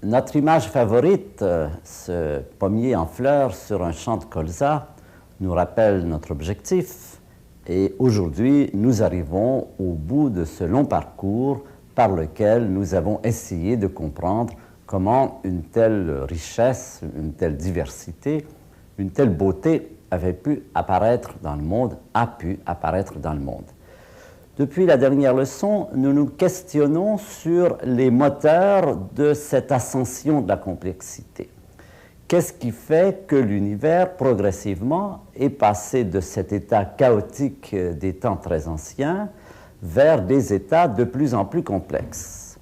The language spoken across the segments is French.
Notre image favorite, ce pommier en fleurs sur un champ de colza, nous rappelle notre objectif. Et aujourd'hui, nous arrivons au bout de ce long parcours par lequel nous avons essayé de comprendre comment une telle richesse, une telle diversité, une telle beauté avait pu apparaître dans le monde, a pu apparaître dans le monde. Depuis la dernière leçon, nous nous questionnons sur les moteurs de cette ascension de la complexité. Qu'est-ce qui fait que l'univers, progressivement, est passé de cet état chaotique des temps très anciens vers des états de plus en plus complexes?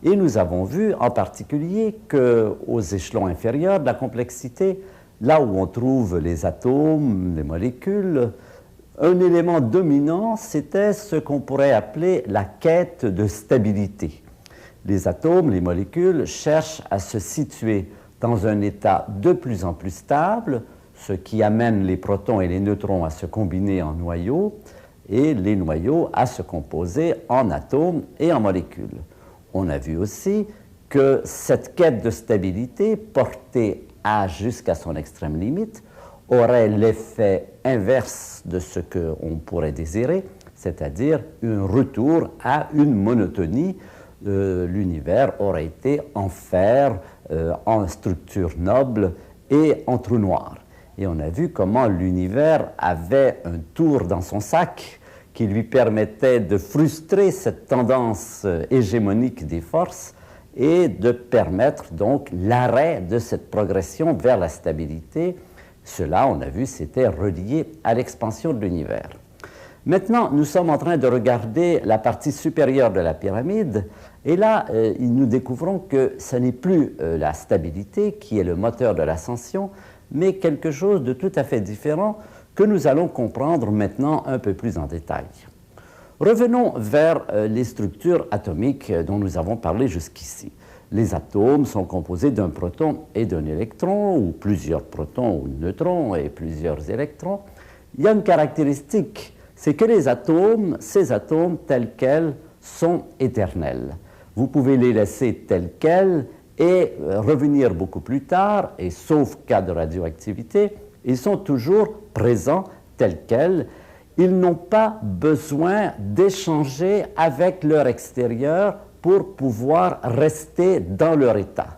Et nous avons vu en particulier qu'aux échelons inférieurs de la complexité, là où on trouve les atomes, les molécules, un élément dominant, c'était ce qu'on pourrait appeler la quête de stabilité. Les atomes, les molécules, cherchent à se situer dans un état de plus en plus stable, ce qui amène les protons et les neutrons à se combiner en noyaux, et les noyaux à se composer en atomes et en molécules. On a vu aussi que cette quête de stabilité, portée jusqu'à son extrême limite, aurait l'effet inverse de ce qu'on pourrait désirer, c'est-à-dire un retour à une monotonie. L'univers aurait été en fer, en structure noble et en trou noir. Et on a vu comment l'univers avait un tour dans son sac qui lui permettait de frustrer cette tendance hégémonique des forces et de permettre donc l'arrêt de cette progression vers la stabilité. Cela, on a vu, c'était relié à l'expansion de l'univers. Maintenant, nous sommes en train de regarder la partie supérieure de la pyramide, et là, nous découvrons que ce n'est plus la stabilité qui est le moteur de l'ascension, mais quelque chose de tout à fait différent que nous allons comprendre maintenant un peu plus en détail. Revenons vers les structures atomiques dont nous avons parlé jusqu'ici. Les atomes sont composés d'un proton et d'un électron, ou plusieurs protons ou neutrons et plusieurs électrons. Il y a une caractéristique, c'est que les atomes, ces atomes tels quels, sont éternels. Vous pouvez les laisser tels quels et revenir beaucoup plus tard, et sauf cas de radioactivité, ils sont toujours présents tels quels. Ils n'ont pas besoin d'échanger avec leur extérieur pour pouvoir rester dans leur état.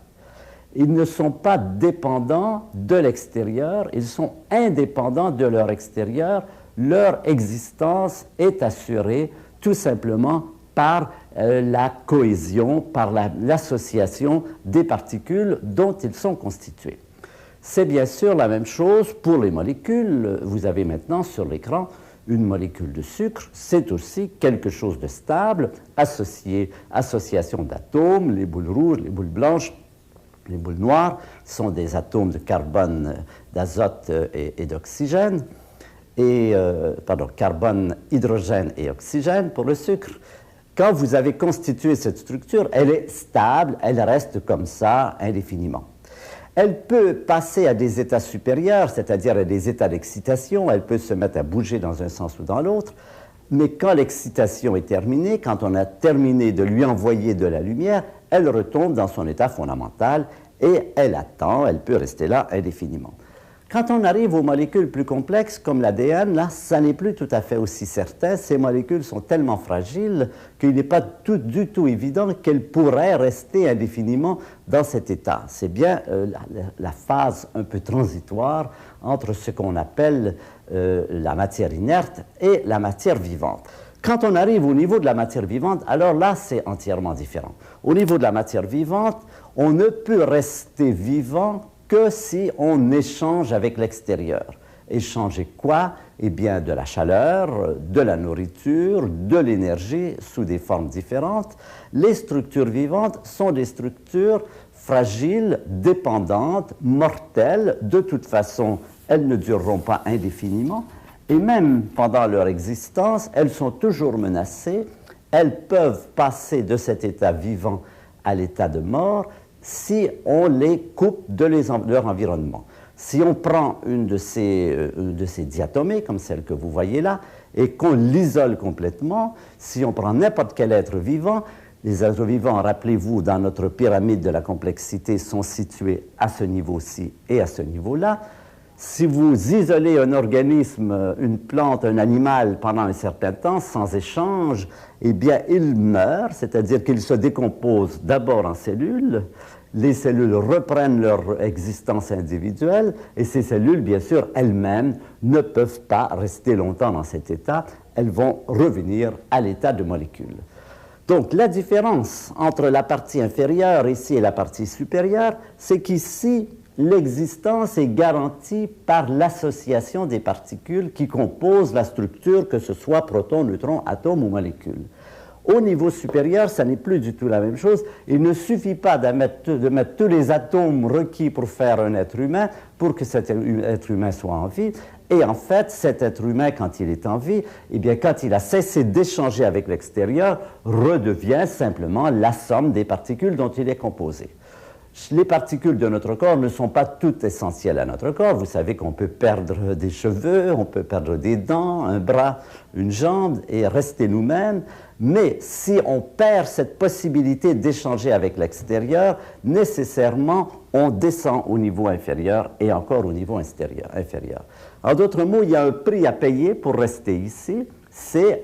Ils ne sont pas dépendants de l'extérieur, ils sont indépendants de leur extérieur. Leur existence est assurée tout simplement par la cohésion, par l'association des particules dont ils sont constitués. C'est bien sûr la même chose pour les molécules. Vous avez maintenant sur l'écran une molécule de sucre, c'est aussi quelque chose de stable, association d'atomes, les boules rouges, les boules blanches, les boules noires sont des atomes de carbone, d'azote et d'oxygène, carbone, hydrogène et oxygène pour le sucre. Quand vous avez constitué cette structure, elle est stable, elle reste comme ça indéfiniment. Elle peut passer à des états supérieurs, c'est-à-dire à des états d'excitation, elle peut se mettre à bouger dans un sens ou dans l'autre, mais quand l'excitation est terminée, quand on a terminé de lui envoyer de la lumière, elle retombe dans son état fondamental et elle attend, elle peut rester là indéfiniment. Quand on arrive aux molécules plus complexes, comme l'ADN, là, ça n'est plus tout à fait aussi certain. Ces molécules sont tellement fragiles qu'il n'est pas du tout évident qu'elles pourraient rester indéfiniment dans cet état. C'est bien la phase un peu transitoire entre ce qu'on appelle la matière inerte et la matière vivante. Quand on arrive au niveau de la matière vivante, alors là, c'est entièrement différent. Au niveau de la matière vivante, on ne peut rester vivant que si on échange avec l'extérieur. Échanger quoi? Eh bien, de la chaleur, de la nourriture, de l'énergie sous des formes différentes. Les structures vivantes sont des structures fragiles, dépendantes, mortelles. De toute façon, elles ne dureront pas indéfiniment. Et même pendant leur existence, elles sont toujours menacées. Elles peuvent passer de cet état vivant à l'état de mort si on les coupe de leur environnement. Si on prend une de ces diatomées, comme celle que vous voyez là, et qu'on l'isole complètement, si on prend n'importe quel être vivant, Les êtres vivants, rappelez-vous, dans notre pyramide de la complexité, sont situés à ce niveau-ci et à ce niveau-là. Si vous isolez un organisme, une plante, un animal pendant un certain temps, sans échange, eh bien, il meurt, c'est-à-dire qu'il se décompose d'abord en cellules. Les cellules reprennent leur existence individuelle et ces cellules, bien sûr, elles-mêmes ne peuvent pas rester longtemps dans cet état. Elles vont revenir à l'état de molécules. Donc, la différence entre la partie inférieure ici et la partie supérieure, c'est qu'ici, l'existence est garantie par l'association des particules qui composent la structure, que ce soit proton, neutron, atome ou molécule. Au niveau supérieur, ça n'est plus du tout la même chose. Il ne suffit pas de mettre tous les atomes requis pour faire un être humain pour que cet être humain soit en vie. Et en fait, cet être humain, quand il est en vie, eh bien, quand il a cessé d'échanger avec l'extérieur, redevient simplement la somme des particules dont il est composé. Les particules de notre corps ne sont pas toutes essentielles à notre corps. Vous savez qu'on peut perdre des cheveux, on peut perdre des dents, un bras, une jambe et rester nous-mêmes. Mais si on perd cette possibilité d'échanger avec l'extérieur, nécessairement, on descend au niveau inférieur et encore au niveau inférieur. En d'autres mots, il y a un prix à payer pour rester ici, c'est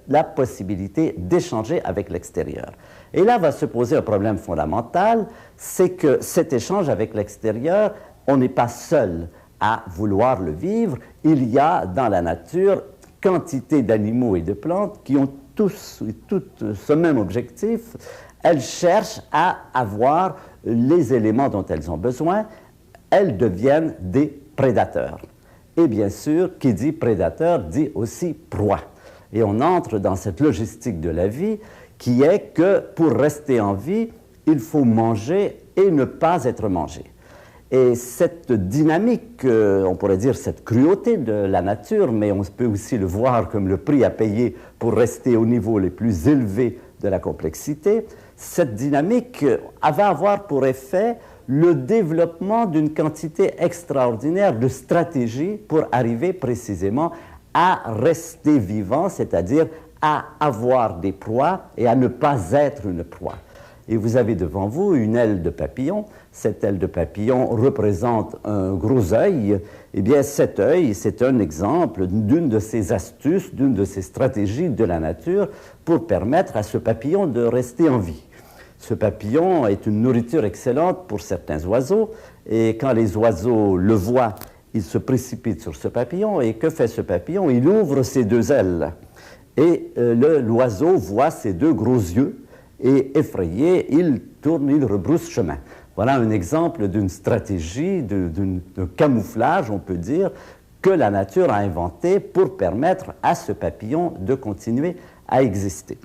la possibilité d'échanger avec l'extérieur. Et là va se poser un problème fondamental, c'est que cet échange avec l'extérieur, on n'est pas seul à vouloir le vivre. Il y a dans la nature quantité d'animaux et de plantes qui ont tous et toutes ce même objectif. Elles cherchent à avoir les éléments dont elles ont besoin. Elles deviennent des prédateurs. Et bien sûr, qui dit prédateur dit aussi proie. Et on entre dans cette logistique de la vie qui est que pour rester en vie, il faut manger et ne pas être mangé. Et cette dynamique, on pourrait dire cette cruauté de la nature, mais on peut aussi le voir comme le prix à payer pour rester au niveau les plus élevés de la complexité, cette dynamique va avoir pour effet le développement d'une quantité extraordinaire de stratégies pour arriver précisément à rester vivant, c'est-à-dire à avoir des proies et à ne pas être une proie. Et vous avez devant vous une aile de papillon. Cette aile de papillon représente un gros œil. Eh bien, cet œil, c'est un exemple d'une de ces astuces, d'une de ces stratégies de la nature pour permettre à ce papillon de rester en vie. Ce papillon est une nourriture excellente pour certains oiseaux. Et quand les oiseaux le voient, ils se précipitent sur ce papillon. Et que fait ce papillon? Il ouvre ses deux ailes. Et l'oiseau voit ses deux gros yeux. Et effrayé, il tourne, il rebrousse chemin. Voilà un exemple d'une stratégie, d'un camouflage, on peut dire, que la nature a inventé pour permettre à ce papillon de continuer à exister.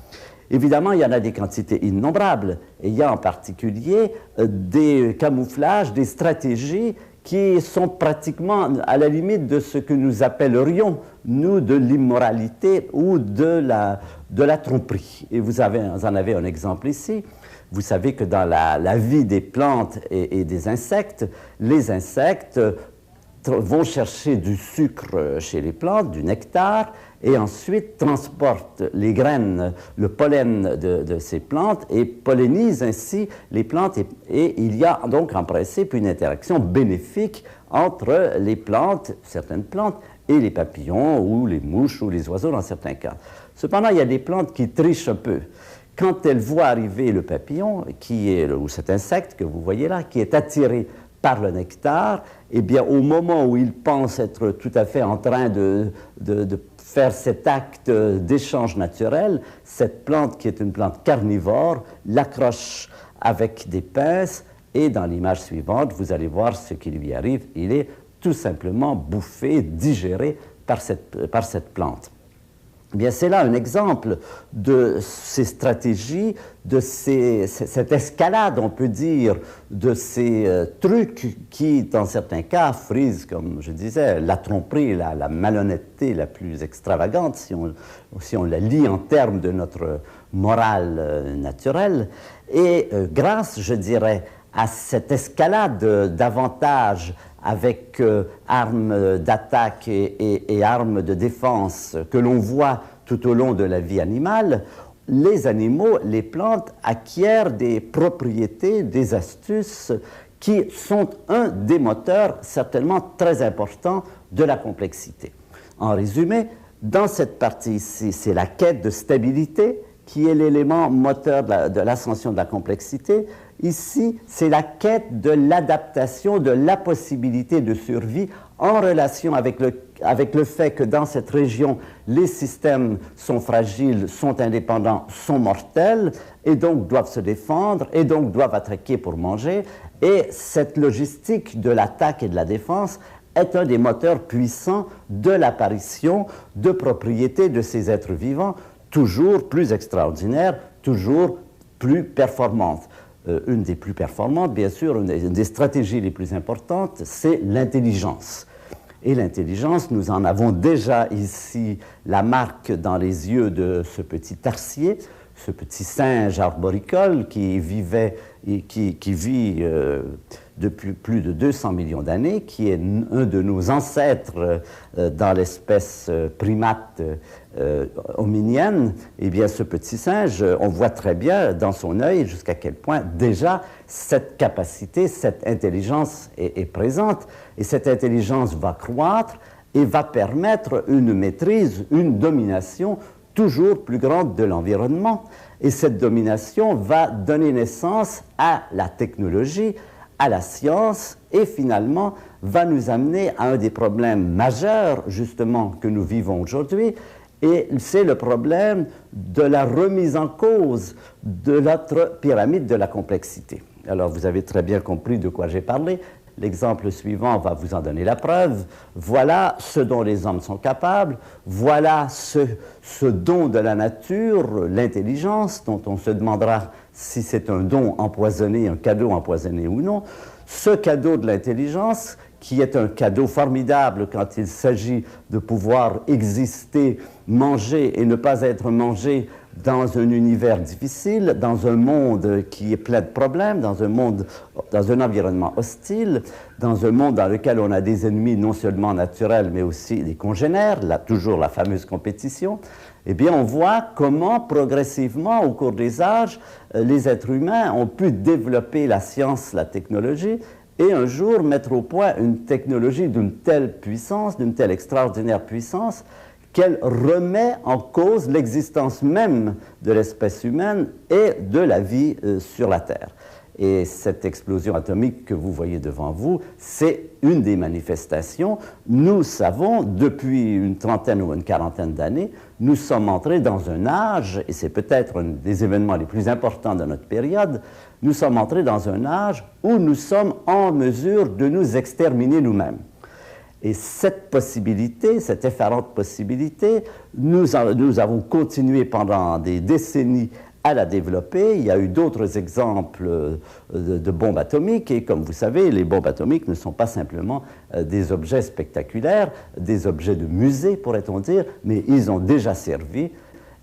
Évidemment, il y en a des quantités innombrables. Et il y a en particulier des camouflages, des stratégies qui sont pratiquement à la limite de ce que nous appellerions, nous, de l'immoralité ou de la tromperie. Et vous en avez un exemple ici. Vous savez que dans la vie des plantes et des insectes, les insectes vont chercher du sucre chez les plantes, du nectar, et ensuite transportent les graines, le pollen de ces plantes et pollinisent ainsi les plantes. Et il y a donc en principe une interaction bénéfique entre les plantes, certaines plantes, et les papillons ou les mouches ou les oiseaux dans certains cas. Cependant, il y a des plantes qui trichent un peu. Quand elles voient arriver le papillon, ou cet insecte que vous voyez là, qui est attiré par le nectar, eh bien, au moment où il pense être tout à fait en train de faire cet acte d'échange naturel, cette plante, qui est une plante carnivore, l'accroche avec des pinces, et dans l'image suivante, vous allez voir ce qui lui arrive. Il est tout simplement bouffé, digéré par cette plante. Eh bien, c'est là un exemple de ces stratégies, de cette escalade, on peut dire, de ces trucs qui, dans certains cas, frisent, comme je disais, la tromperie, la malhonnêteté la plus extravagante, si on la lit en termes de notre morale naturelle. Et grâce, je dirais, à cette escalade d'avantages avec armes d'attaque et armes de défense que l'on voit tout au long de la vie animale, les animaux, les plantes acquièrent des propriétés, des astuces qui sont un des moteurs certainement très importants de la complexité. En résumé, dans cette partie ici, c'est la quête de stabilité qui est l'élément moteur de l'ascension de la complexité. Ici, c'est la quête de l'adaptation, de la possibilité de survie en relation avec le fait que dans cette région, les systèmes sont fragiles, sont indépendants, sont mortels, et donc doivent se défendre, et donc doivent attaquer pour manger. Et cette logistique de l'attaque et de la défense est un des moteurs puissants de l'apparition de propriétés de ces êtres vivants, toujours plus extraordinaires, toujours plus performantes. Une des plus performantes, bien sûr, une des stratégies les plus importantes, c'est l'intelligence. Et l'intelligence, nous en avons déjà ici la marque dans les yeux de ce petit tarsier, ce petit singe arboricole qui vit depuis plus de 200 millions d'années, qui est un de nos ancêtres dans l'espèce primate hominienne. Eh bien, ce petit singe, on voit très bien dans son œil jusqu'à quel point déjà cette capacité, cette intelligence est présente. Et cette intelligence va croître et va permettre une maîtrise, une domination toujours plus grande de l'environnement. Et cette domination va donner naissance à la technologie, à la science, et finalement va nous amener à un des problèmes majeurs, justement, que nous vivons aujourd'hui, et c'est le problème de la remise en cause de notre pyramide de la complexité. Alors, vous avez très bien compris de quoi j'ai parlé. L'exemple suivant va vous en donner la preuve. Voilà ce dont les hommes sont capables. Voilà ce don de la nature, l'intelligence, dont on se demandera si c'est un don empoisonné, un cadeau empoisonné ou non. Ce cadeau de l'intelligence, qui est un cadeau formidable quand il s'agit de pouvoir exister, manger et ne pas être mangé dans un univers difficile, dans un monde qui est plein de problèmes, dans un environnement hostile, dans un monde dans lequel on a des ennemis non seulement naturels, mais aussi des congénères, toujours la fameuse compétition. Eh bien, on voit comment, progressivement, au cours des âges, les êtres humains ont pu développer la science, la technologie, et un jour mettre au point une technologie d'une telle puissance, d'une telle extraordinaire puissance, qu'elle remet en cause l'existence même de l'espèce humaine et de la vie sur la Terre. Et cette explosion atomique que vous voyez devant vous, c'est une des manifestations. Nous savons, depuis une trentaine ou une quarantaine d'années, nous sommes entrés dans un âge, et c'est peut-être un des événements les plus importants de notre période, nous sommes entrés dans un âge où nous sommes en mesure de nous exterminer nous-mêmes. Et cette possibilité, cette effarante possibilité, nous avons continué pendant des décennies à la développer. Il y a eu d'autres exemples de bombes atomiques, et comme vous savez, les bombes atomiques ne sont pas simplement des objets spectaculaires, des objets de musée, pourrait-on dire, mais ils ont déjà servi.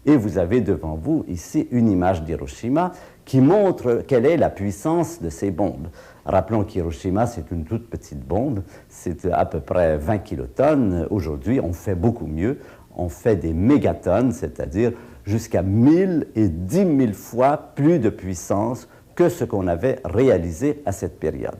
Et vous avez devant vous ici une image d'Hiroshima qui montre quelle est la puissance de ces bombes. Rappelons qu'Hiroshima, c'est une toute petite bombe, c'est à peu près 20 kilotonnes. Aujourd'hui, on fait beaucoup mieux, on fait des mégatonnes, c'est-à-dire jusqu'à 1000 et 10 000 fois plus de puissance que ce qu'on avait réalisé à cette période.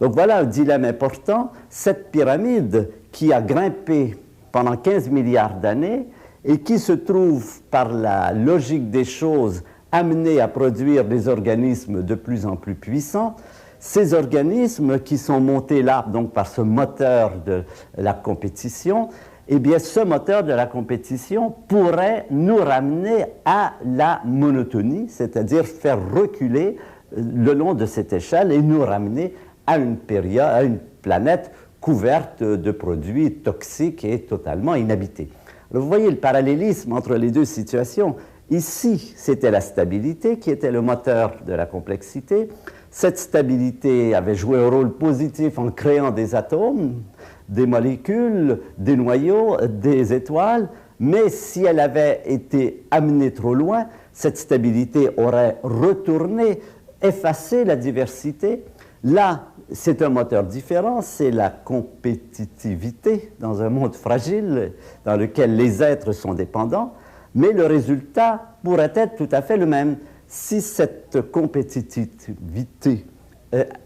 Donc voilà un dilemme important. Cette pyramide qui a grimpé pendant 15 milliards d'années et qui se trouve, par la logique des choses, amenée à produire des organismes de plus en plus puissants, ces organismes qui sont montés là, donc par ce moteur de la compétition, eh bien, ce moteur de la compétition pourrait nous ramener à la monotonie, c'est-à-dire faire reculer le long de cette échelle et nous ramener à une planète couverte de produits toxiques et totalement inhabitée. Alors, vous voyez le parallélisme entre les deux situations. Ici, c'était la stabilité qui était le moteur de la complexité. Cette stabilité avait joué un rôle positif en créant des atomes, des molécules, des noyaux, des étoiles, mais si elle avait été amenée trop loin, cette stabilité aurait retourné, effacé la diversité. Là, c'est un moteur différent, c'est la compétitivité dans un monde fragile dans lequel les êtres sont dépendants. Mais le résultat pourrait être tout à fait le même. Si cette compétitivité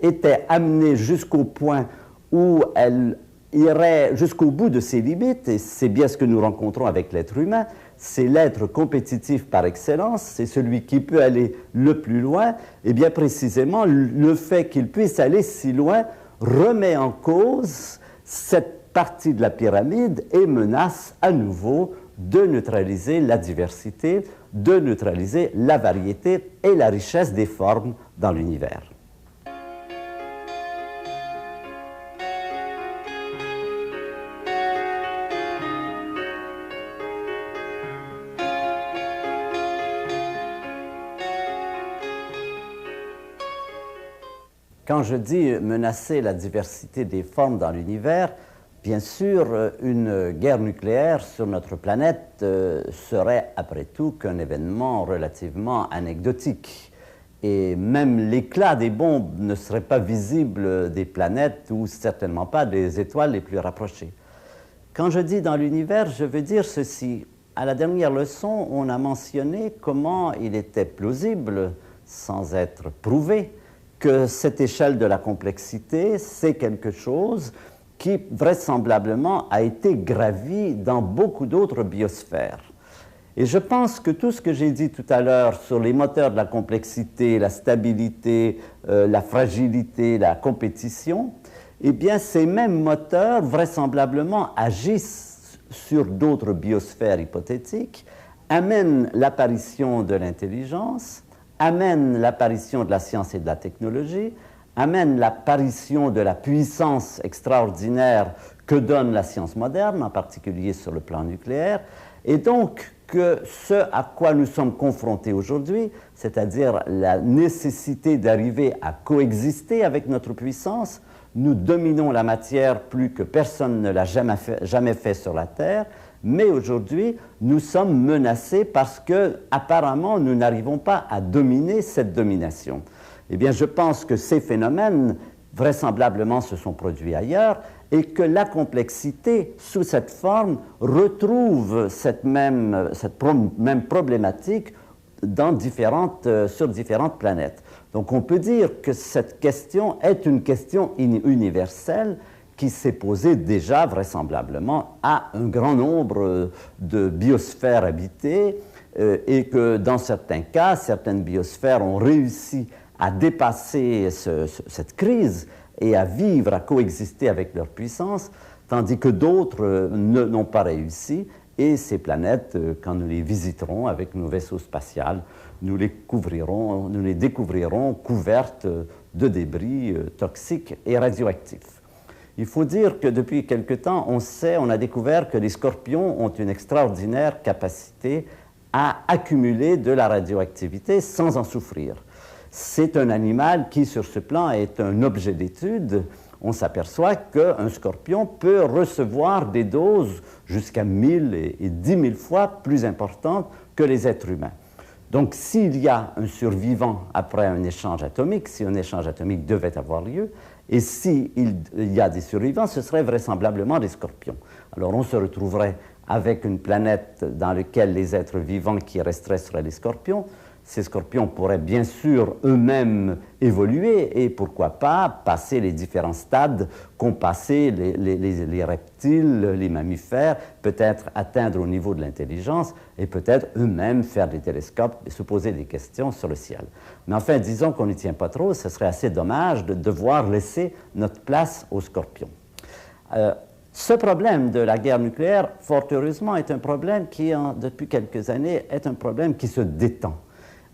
était amenée jusqu'au point où elle irait jusqu'au bout de ses limites, et c'est bien ce que nous rencontrons avec l'être humain, c'est l'être compétitif par excellence, c'est celui qui peut aller le plus loin, et bien précisément le fait qu'il puisse aller si loin remet en cause cette partie de la pyramide et menace à nouveau de neutraliser la diversité, de neutraliser la variété et la richesse des formes dans l'univers. Quand je dis menacer la diversité des formes dans l'univers, bien sûr, une guerre nucléaire sur notre planète serait après tout qu'un événement relativement anecdotique. Et même l'éclat des bombes ne serait pas visible des planètes ou certainement pas des étoiles les plus rapprochées. Quand je dis dans l'univers, je veux dire ceci. À la dernière leçon, on a mentionné comment il était plausible, sans être prouvé, que cette échelle de la complexité, c'est quelque chose qui vraisemblablement a été gravi dans beaucoup d'autres biosphères. Et je pense que tout ce que j'ai dit tout à l'heure sur les moteurs de la complexité, la stabilité, la fragilité, la compétition, eh bien ces mêmes moteurs vraisemblablement agissent sur d'autres biosphères hypothétiques, amènent l'apparition de l'intelligence, amène l'apparition de la science et de la technologie, amène l'apparition de la puissance extraordinaire que donne la science moderne, en particulier sur le plan nucléaire, et donc que ce à quoi nous sommes confrontés aujourd'hui, c'est-à-dire la nécessité d'arriver à coexister avec notre puissance, nous dominons la matière plus que personne ne l'a jamais fait sur la Terre, mais aujourd'hui, nous sommes menacés parce que, apparemment, nous n'arrivons pas à dominer cette domination. Eh bien, je pense que ces phénomènes, vraisemblablement, se sont produits ailleurs et que la complexité, sous cette forme, retrouve cette même problématique sur différentes planètes. Donc, on peut dire que cette question est une question universelle qui s'est posée déjà vraisemblablement à un grand nombre de biosphères habitées et que dans certains cas, certaines biosphères ont réussi à dépasser cette crise et à vivre, à coexister avec leur puissance, tandis que d'autres n'ont pas réussi. Et ces planètes, quand nous les visiterons avec nos vaisseaux spatials, nous les découvrirons couvertes de débris toxiques et radioactifs. Il faut dire que depuis quelque temps, on a découvert que les scorpions ont une extraordinaire capacité à accumuler de la radioactivité sans en souffrir. C'est un animal qui, sur ce plan, est un objet d'étude. On s'aperçoit qu'un scorpion peut recevoir des doses jusqu'à 1000 et 10 000 fois plus importantes que les êtres humains. Donc, s'il y a un survivant après un échange atomique, si un échange atomique devait avoir lieu, et s'il y a des survivants, ce seraient vraisemblablement des scorpions. Alors, on se retrouverait avec une planète dans laquelle les êtres vivants qui resteraient seraient les scorpions. Ces scorpions pourraient bien sûr eux-mêmes évoluer et pourquoi pas passer les différents stades qu'ont passé les reptiles, les mammifères, peut-être atteindre au niveau de l'intelligence et peut-être eux-mêmes faire des télescopes et se poser des questions sur le ciel. Mais enfin, disons qu'on n'y tient pas trop, ce serait assez dommage de devoir laisser notre place aux scorpions. Ce problème de la guerre nucléaire, fort heureusement, est un problème qui, depuis quelques années, est un problème qui se détend.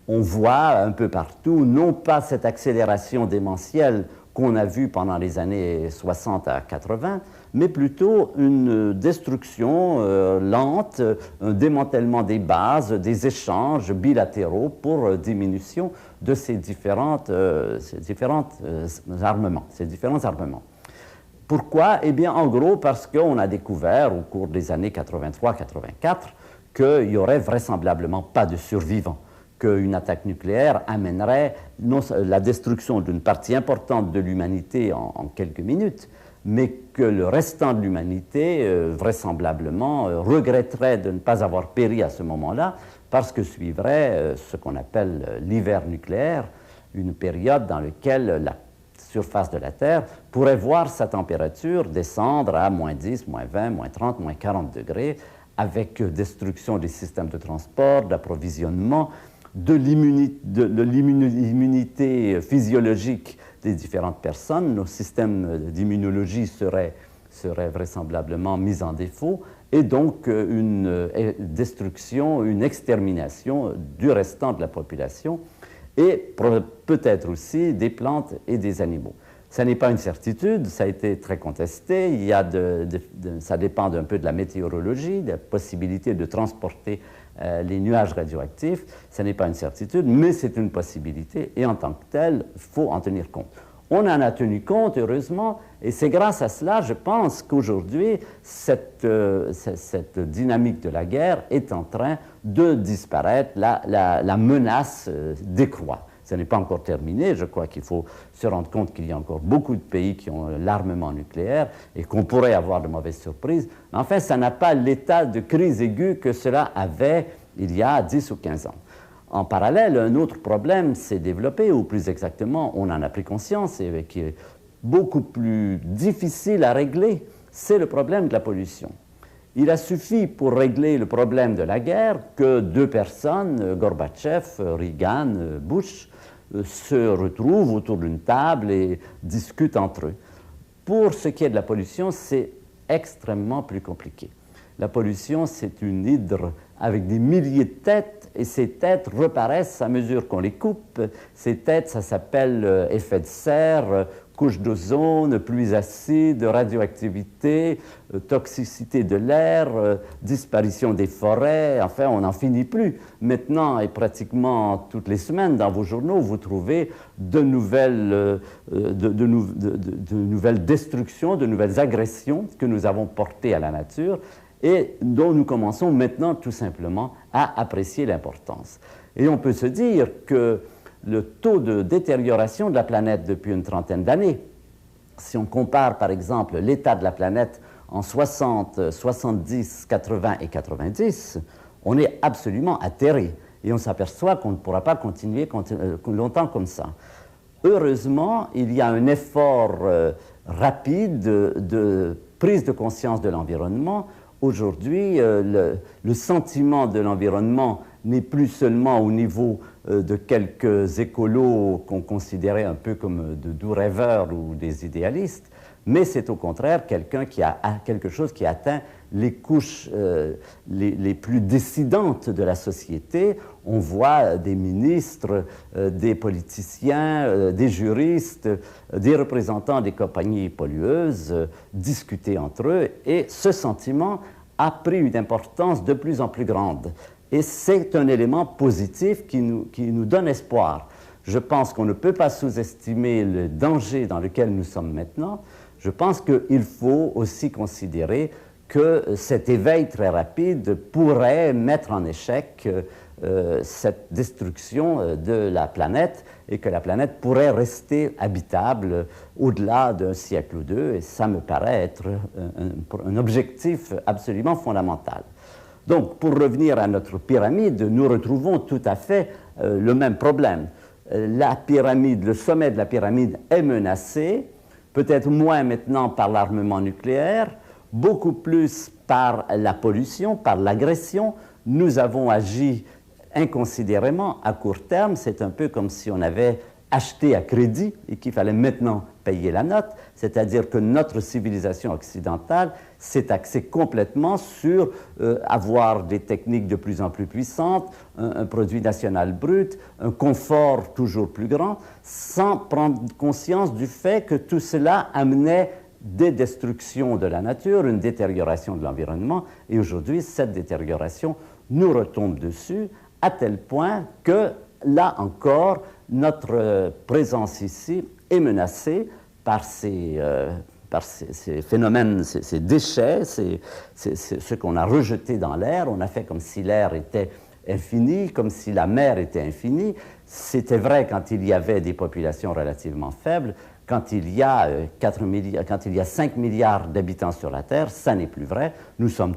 On voit un peu partout, non pas cette accélération démentielle qu'on a vue pendant les années 60 à 80, mais plutôt une destruction lente, un démantèlement des bases, des échanges bilatéraux pour diminution de ces différents armements. Pourquoi? Eh bien, en gros, parce qu'on a découvert au cours des années 83-84 qu'il n'y aurait vraisemblablement pas de survivants, qu'une attaque nucléaire amènerait la destruction d'une partie importante de l'humanité en quelques minutes, mais que le restant de l'humanité, vraisemblablement, regretterait de ne pas avoir péri à ce moment-là, parce que suivrait ce qu'on appelle l'hiver nucléaire, une période dans laquelle la surface de la Terre pourrait voir sa température descendre à moins 10, moins 20, moins 30, moins 40 degrés, avec destruction des systèmes de transport, d'approvisionnement, de l'immunité physiologique des différentes personnes. Nos systèmes d'immunologie seraient vraisemblablement mis en défaut, et donc une destruction, une extermination du restant de la population, et peut-être aussi des plantes et des animaux. Ça n'est pas une certitude, ça a été très contesté. Il y a ça dépend un peu de la météorologie, de la possibilité de transporter les nuages radioactifs. Ça n'est pas une certitude, mais c'est une possibilité, et en tant que telle, il faut en tenir compte. On en a tenu compte, heureusement, et c'est grâce à cela, je pense, qu'aujourd'hui, cette dynamique de la guerre est en train de disparaître, la menace décroît. Ce n'est pas encore terminé, je crois qu'il faut se rendre compte qu'il y a encore beaucoup de pays qui ont l'armement nucléaire et qu'on pourrait avoir de mauvaises surprises. Mais enfin, ça n'a pas l'état de crise aiguë que cela avait il y a 10 ou 15 ans. En parallèle, un autre problème s'est développé, ou plus exactement, on en a pris conscience, et qui est beaucoup plus difficile à régler, c'est le problème de la pollution. Il a suffi pour régler le problème de la guerre que deux personnes, Gorbatchev, Reagan, Bush, se retrouvent autour d'une table et discutent entre eux. Pour ce qui est de la pollution, c'est extrêmement plus compliqué. La pollution, c'est une hydre avec des milliers de têtes, et ces têtes reparaissent à mesure qu'on les coupe. Ces têtes, ça s'appelle effet de serre, couche d'ozone, pluies acides, radioactivité, toxicité de l'air, disparition des forêts, enfin, on n'en finit plus. Maintenant, et pratiquement toutes les semaines, dans vos journaux, vous trouvez de nouvelles destructions, de nouvelles agressions que nous avons portées à la nature, et dont nous commençons maintenant tout simplement à apprécier l'importance. Et on peut se dire que le taux de détérioration de la planète depuis une trentaine d'années, si on compare par exemple l'état de la planète en 60, 70, 80 et 90, on est absolument atterré, et on s'aperçoit qu'on ne pourra pas continuer longtemps comme ça. Heureusement, il y a un effort rapide de prise de conscience de l'environnement. Aujourd'hui, le sentiment de l'environnement n'est plus seulement au niveau de quelques écolos qu'on considérait un peu comme de doux rêveurs ou des idéalistes, mais c'est au contraire quelque chose qui atteint les couches les plus dissidentes de la société. On voit des ministres, des politiciens, des juristes, des représentants des compagnies pollueuses discuter entre eux, et ce sentiment a pris une importance de plus en plus grande. Et c'est un élément positif qui nous donne espoir. Je pense qu'on ne peut pas sous-estimer le danger dans lequel nous sommes maintenant. Je pense qu'il faut aussi considérer que cet éveil très rapide pourrait mettre en échec cette destruction de la planète, et que la planète pourrait rester habitable au-delà d'un siècle ou deux, et ça me paraît être un objectif absolument fondamental. Donc, pour revenir à notre pyramide, nous retrouvons tout à fait le même problème. La pyramide, le sommet de la pyramide est menacé, peut-être moins maintenant par l'armement nucléaire, beaucoup plus par la pollution, par l'agression. Nous avons agi inconsidérément à court terme. C'est un peu comme si on avait acheté à crédit et qu'il fallait maintenant payer la note, c'est-à-dire que notre civilisation occidentale s'est axée complètement sur avoir des techniques de plus en plus puissantes, un produit national brut, un confort toujours plus grand, sans prendre conscience du fait que tout cela amenait des destructions de la nature, une détérioration de l'environnement, et aujourd'hui, cette détérioration nous retombe dessus, à tel point que, là encore, notre présence ici est menacée par ces phénomènes, ces déchets, ce qu'on a rejeté dans l'air. On a fait comme si l'air était infini, comme si la mer était infinie, C'était vrai quand il y avait des populations relativement faibles. Quand il y a 5 milliards d'habitants sur la Terre, ça n'est plus vrai. Nous sommes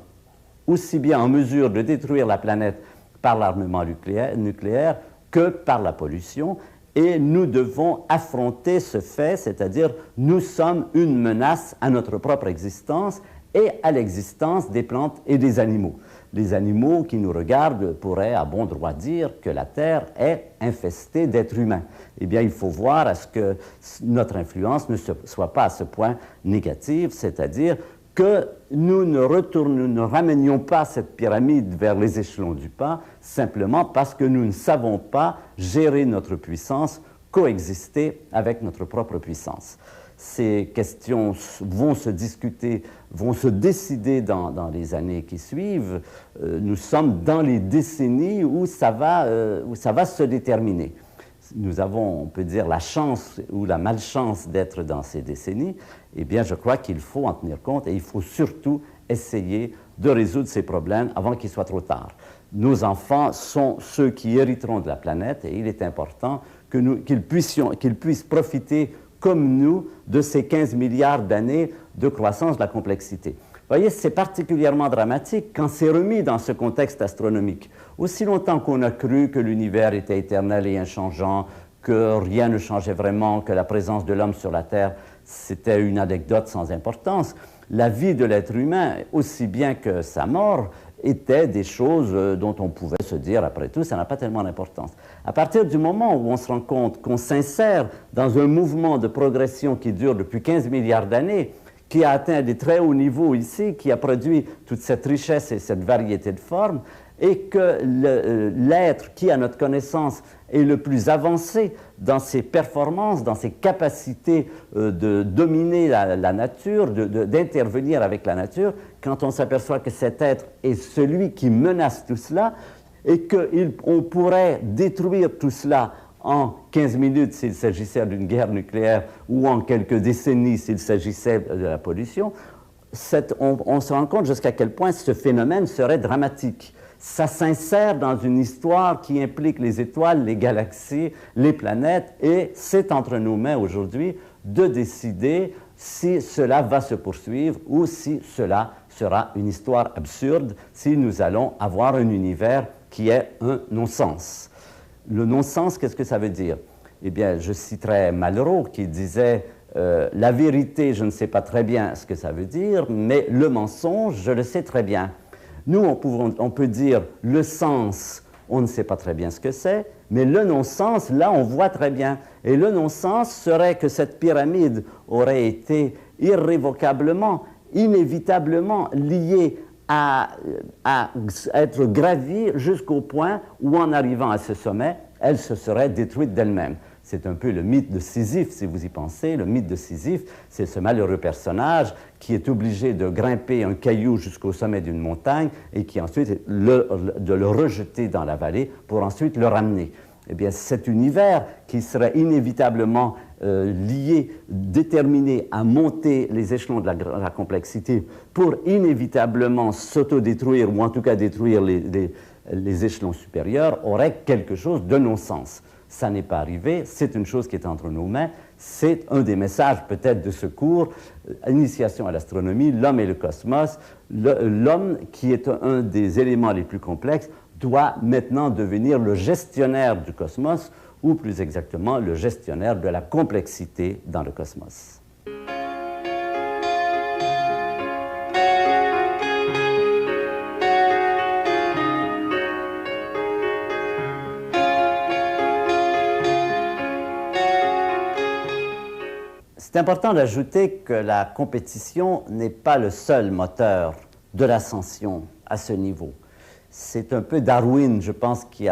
aussi bien en mesure de détruire la planète par l'armement nucléaire que par la pollution. Et nous devons affronter ce fait, c'est-à-dire nous sommes une menace à notre propre existence et à l'existence des plantes et des animaux. Les animaux qui nous regardent pourraient à bon droit dire que la Terre est infestée d'êtres humains. Eh bien, il faut voir à ce que notre influence ne soit pas à ce point négative, c'est-à-dire que nous ne ramenions pas cette pyramide vers les échelons du pas, simplement parce que nous ne savons pas gérer notre puissance, coexister avec notre propre puissance. Ces questions vont se discuter, vont se décider dans les années qui suivent. Nous sommes dans les décennies où ça va se déterminer. Nous avons, on peut dire, la chance ou la malchance d'être dans ces décennies. Eh bien, je crois qu'il faut en tenir compte et il faut surtout essayer de résoudre ces problèmes avant qu'il soit trop tard. Nos enfants sont ceux qui hériteront de la planète et il est important qu'ils puissent profiter comme nous de ces 15 milliards d'années de croissance de la complexité. Vous voyez, c'est particulièrement dramatique quand c'est remis dans ce contexte astronomique. Aussi longtemps qu'on a cru que l'univers était éternel et inchangeant, que rien ne changeait vraiment, que la présence de l'homme sur la Terre, c'était une anecdote sans importance, la vie de l'être humain, aussi bien que sa mort, étaient des choses dont on pouvait se dire, après tout, ça n'a pas tellement d'importance. À partir du moment où on se rend compte qu'on s'insère dans un mouvement de progression qui dure depuis 15 milliards d'années, qui a atteint des très hauts niveaux ici, qui a produit toute cette richesse et cette variété de formes, et que l'être qui, à notre connaissance, est le plus avancé dans ses performances, dans ses capacités de dominer la nature, d'intervenir avec la nature, quand on s'aperçoit que cet être est celui qui menace tout cela, et qu'on pourrait détruire tout cela en 15 minutes s'il s'agissait d'une guerre nucléaire ou en quelques décennies s'il s'agissait de la pollution, on se rend compte jusqu'à quel point ce phénomène serait dramatique. Ça s'insère dans une histoire qui implique les étoiles, les galaxies, les planètes, et c'est entre nos mains aujourd'hui de décider si cela va se poursuivre ou si cela sera une histoire absurde, si nous allons avoir un univers qui est un non-sens. Le non-sens, qu'est-ce que ça veut dire? Eh bien, je citerai Malraux qui disait la vérité, je ne sais pas très bien ce que ça veut dire, mais le mensonge, je le sais très bien. Nous, on peut dire le sens, on ne sait pas très bien ce que c'est, mais le non-sens, là, on voit très bien. Et le non-sens serait que cette pyramide aurait été irrévocablement, inévitablement liée à être gravie jusqu'au point où, en arrivant à ce sommet, elle se serait détruite d'elle-même. C'est un peu le mythe de Sisyphe, si vous y pensez. Le mythe de Sisyphe, c'est ce malheureux personnage qui est obligé de grimper un caillou jusqu'au sommet d'une montagne et qui ensuite de le rejeter dans la vallée pour ensuite le ramener. Eh bien, cet univers qui serait inévitablement lié, déterminé à monter les échelons de la complexité pour inévitablement s'autodétruire ou en tout cas détruire les échelons supérieurs, aurait quelque chose de non-sens. Ça n'est pas arrivé, c'est une chose qui est entre nos mains, c'est un des messages peut-être de ce cours, Initiation à l'astronomie, l'homme et le cosmos. L'homme, qui est un des éléments les plus complexes, doit maintenant devenir le gestionnaire du cosmos, ou plus exactement le gestionnaire de la complexité dans le cosmos. C'est important d'ajouter que la compétition n'est pas le seul moteur de l'ascension à ce niveau. C'est un peu Darwin, je pense, qui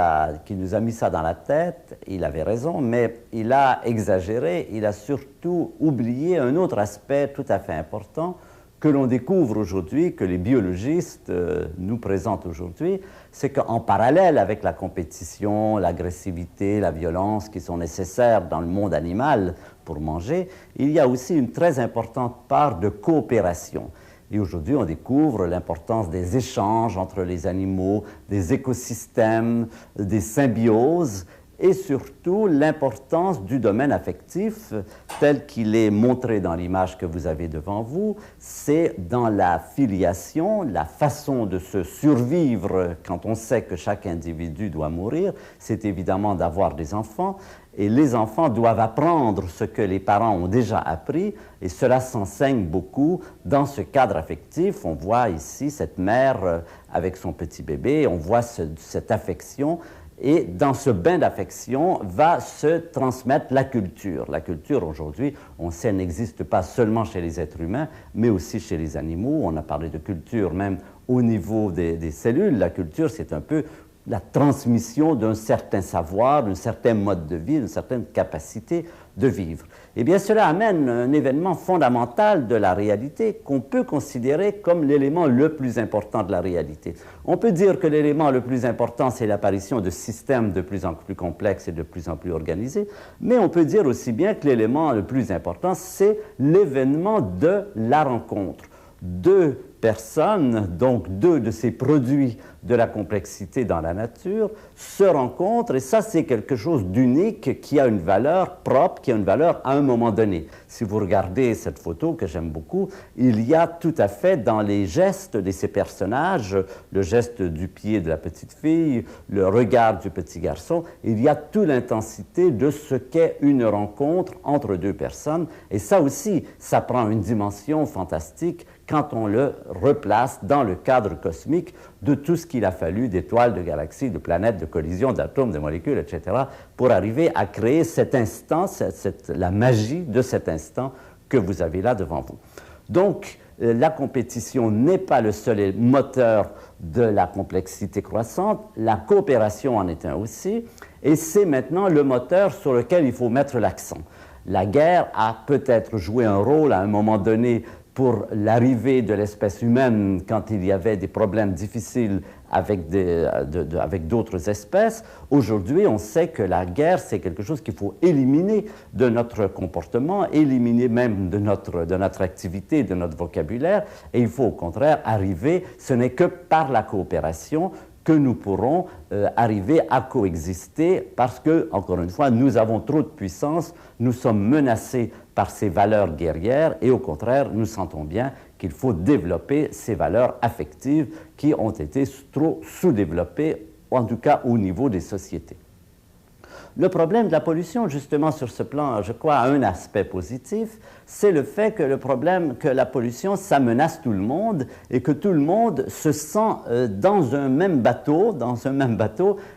nous a mis ça dans la tête. Il avait raison, mais il a exagéré. Il a surtout oublié un autre aspect tout à fait important que l'on découvre aujourd'hui, que les biologistes nous présentent aujourd'hui, c'est qu'en parallèle avec la compétition, l'agressivité, la violence qui sont nécessaires dans le monde animal pour manger, il y a aussi une très importante part de coopération. Et aujourd'hui, on découvre l'importance des échanges entre les animaux, des écosystèmes, des symbioses. et surtout l'importance du domaine affectif tel qu'il est montré dans l'image que vous avez devant vous. C'est dans la filiation, la façon de se survivre quand on sait que chaque individu doit mourir, c'est évidemment d'avoir des enfants. Et les enfants doivent apprendre ce que les parents ont déjà appris, et cela s'enseigne beaucoup dans ce cadre affectif. On voit ici cette mère avec son petit bébé, on voit cette affection, et dans ce bain d'affection va se transmettre la culture. La culture, aujourd'hui, on sait, n'existe pas seulement chez les êtres humains, mais aussi chez les animaux. On a parlé de culture même au niveau des cellules. La culture, c'est un peu la transmission d'un certain savoir, d'un certain mode de vie, d'une certaine capacité de vivre. Eh bien, cela amène un événement fondamental de la réalité qu'on peut considérer comme l'élément le plus important de la réalité. On peut dire que l'élément le plus important, c'est l'apparition de systèmes de plus en plus complexes et de plus en plus organisés, mais on peut dire aussi bien que l'élément le plus important, c'est l'événement de la rencontre. Deux personnes, donc deux de ces produits de la complexité dans la nature, se rencontrent, et ça c'est quelque chose d'unique qui a une valeur propre, qui a une valeur à un moment donné. Si vous regardez cette photo que j'aime beaucoup, il y a tout à fait dans les gestes de ces personnages, le geste du pied de la petite fille, le regard du petit garçon, il y a toute l'intensité de ce qu'est une rencontre entre deux personnes, et ça aussi, ça prend une dimension fantastique quand on le replace dans le cadre cosmique de tout ce qu'il a fallu d'étoiles, de galaxies, de planètes, de collisions, d'atomes, de molécules, etc., pour arriver à créer cet instant, la magie de cet instant que vous avez là devant vous. Donc, la compétition n'est pas le seul moteur de la complexité croissante, la coopération en est un aussi, et c'est maintenant le moteur sur lequel il faut mettre l'accent. La guerre a peut-être joué un rôle à un moment donné pour l'arrivée de l'espèce humaine quand il y avait des problèmes difficiles avec d'autres espèces. Aujourd'hui, on sait que la guerre, c'est quelque chose qu'il faut éliminer de notre comportement, éliminer même de notre activité, de notre vocabulaire, et il faut au contraire arriver, ce n'est que par la coopération que nous pourrons arriver à coexister parce que, encore une fois, nous avons trop de puissance, nous sommes menacés par ces valeurs guerrières et au contraire, nous sentons bien qu'il faut développer ces valeurs affectives qui ont été trop sous-développées, en tout cas au niveau des sociétés. Le problème de la pollution, justement, sur ce plan, je crois, a un aspect positif, c'est le fait que la pollution, ça menace tout le monde et que tout le monde se sent dans un même bateau,